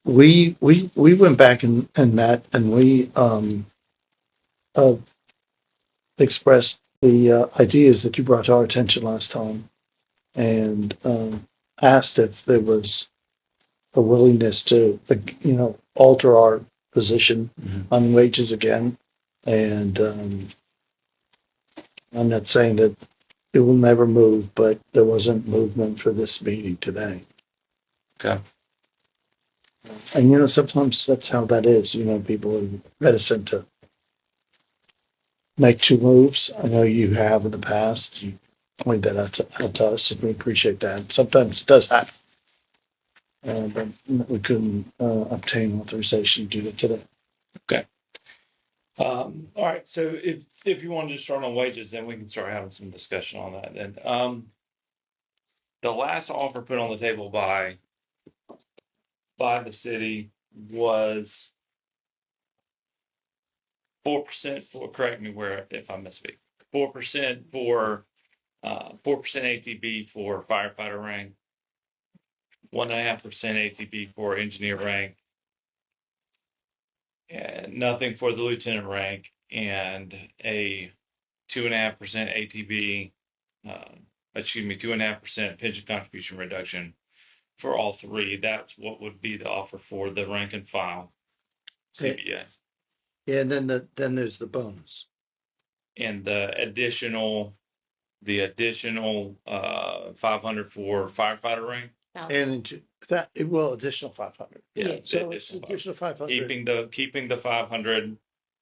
we went back and met, and we uh, expressed the ideas that you brought to our attention last time, and asked if there was a willingness to, alter our position on wages again. And I'm not saying that it will never move, but there wasn't movement for this meeting today. Okay. And sometimes that's how that is. People are reticent to make two moves. I know you have in the past. You point that out to us, and we appreciate that. Sometimes it does happen, but we couldn't obtain authorization to do that today. Okay. All right. So if you wanted to start on wages, then we can start having some discussion on that. Then the last offer put on the table by the city was 4% for. Correct me where if I misspeak. 4% for 4% ATB for firefighter rank, 1.5% ATB for engineer rank, and nothing for the lieutenant rank, and a 2.5% ATB, 2.5% pension contribution reduction for all three. That's what would be the offer for the rank and file CBA. Yeah, and then there's the bonus. And the additional 500 for firefighter rank. And additional 500. Yeah. So it's additional 500. Keeping the 500,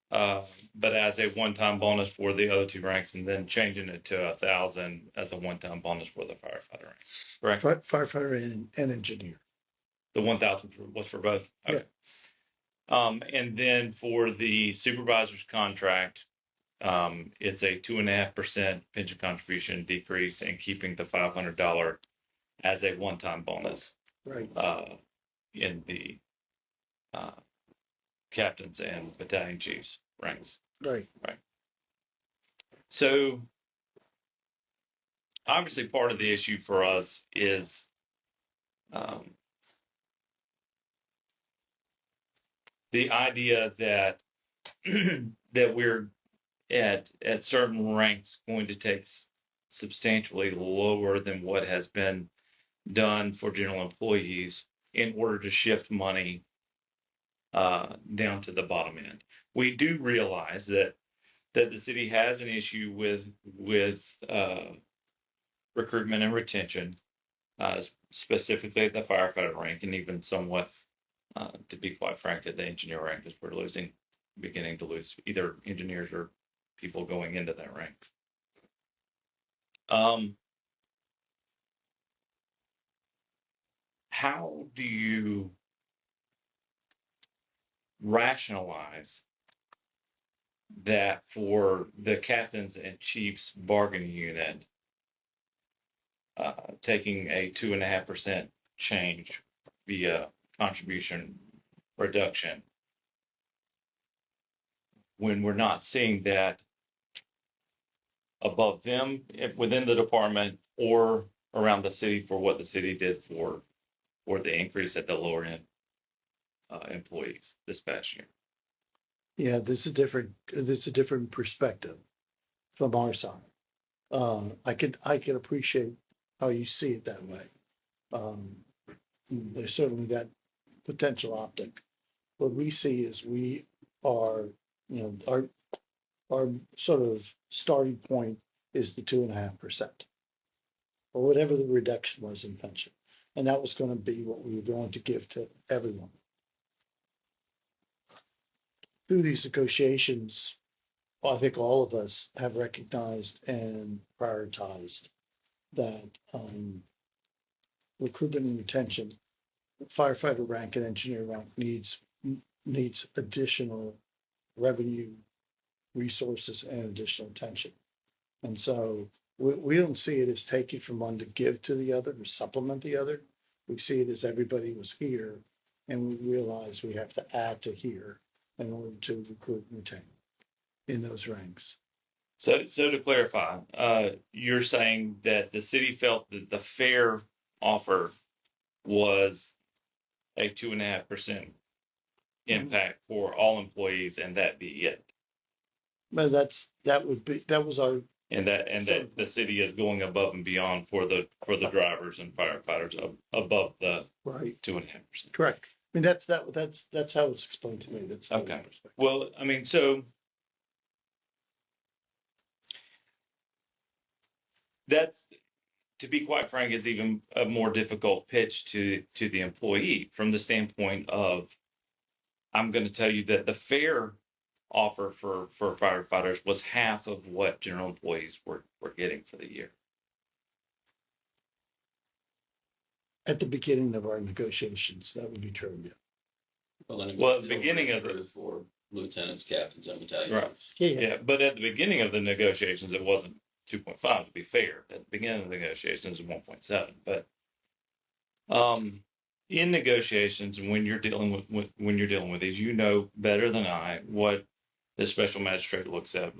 but as a one-time bonus for the other two ranks, and then changing it to 1,000 as a one-time bonus for the firefighter rank. Correct. Firefighter and engineer. The 1,000 was for both. Okay. Yeah. And then for the supervisor's contract, it's a 2.5% pension contribution decrease, and keeping the $500 as a one-time bonus. Right. In the captains and battalion chiefs ranks. Right. So obviously part of the issue for us is the idea that that we're at certain ranks going to take substantially lower than what has been done for general employees in order to shift money down to the bottom end. We do realize that the city has an issue with recruitment and retention, specifically at the firefighter rank, and even somewhat, to be quite frank, at the engineer rank, because we're beginning to lose either engineers or people going into that rank. How do you rationalize that for the captains and chiefs bargaining unit, taking a 2.5% change via contribution reduction, when we're not seeing that above them within the department or around the city for what the city did for the increase at the lower end employees this past year? Yeah, there's a different perspective from our side. I can appreciate how you see it that way. There's certainly that potential optic. What we see is we are, our sort of starting point is the 2.5%, or whatever the reduction was in pension, and that was going to be what we were going to give to everyone. Through these negotiations, I think all of us have recognized and prioritized that recruitment and retention, firefighter rank and engineer rank needs additional revenue, resources, and additional attention. And so we don't see it as taking from one to give to the other or supplement the other. We see it as everybody was here, and we realize we have to add to here in order to recruit and retain in those ranks. So to clarify, you're saying that the city felt that the fair offer was a 2.5% impact for all employees, and that be it. But that was our, And that the city is going above and beyond for the drivers and firefighters above the right, 2.5%. correct. I mean, that's how it's explained to me. That's the Okay. perspective. Well, I mean, so that's, to be quite frank, is even a more difficult pitch to the employee from the standpoint of, I'm going to tell you that the fair offer for firefighters was half of what general employees were getting for the year. At the beginning of our negotiations, that would be true. Yeah. Well, at the beginning of it for lieutenants, captains, and battalions. Right. Yeah, but at the beginning of the negotiations, it wasn't 2.5 to be fair. At the beginning of the negotiations, it was 1.7. But in negotiations, when you're dealing with these, you know better than I what the special magistrate looks at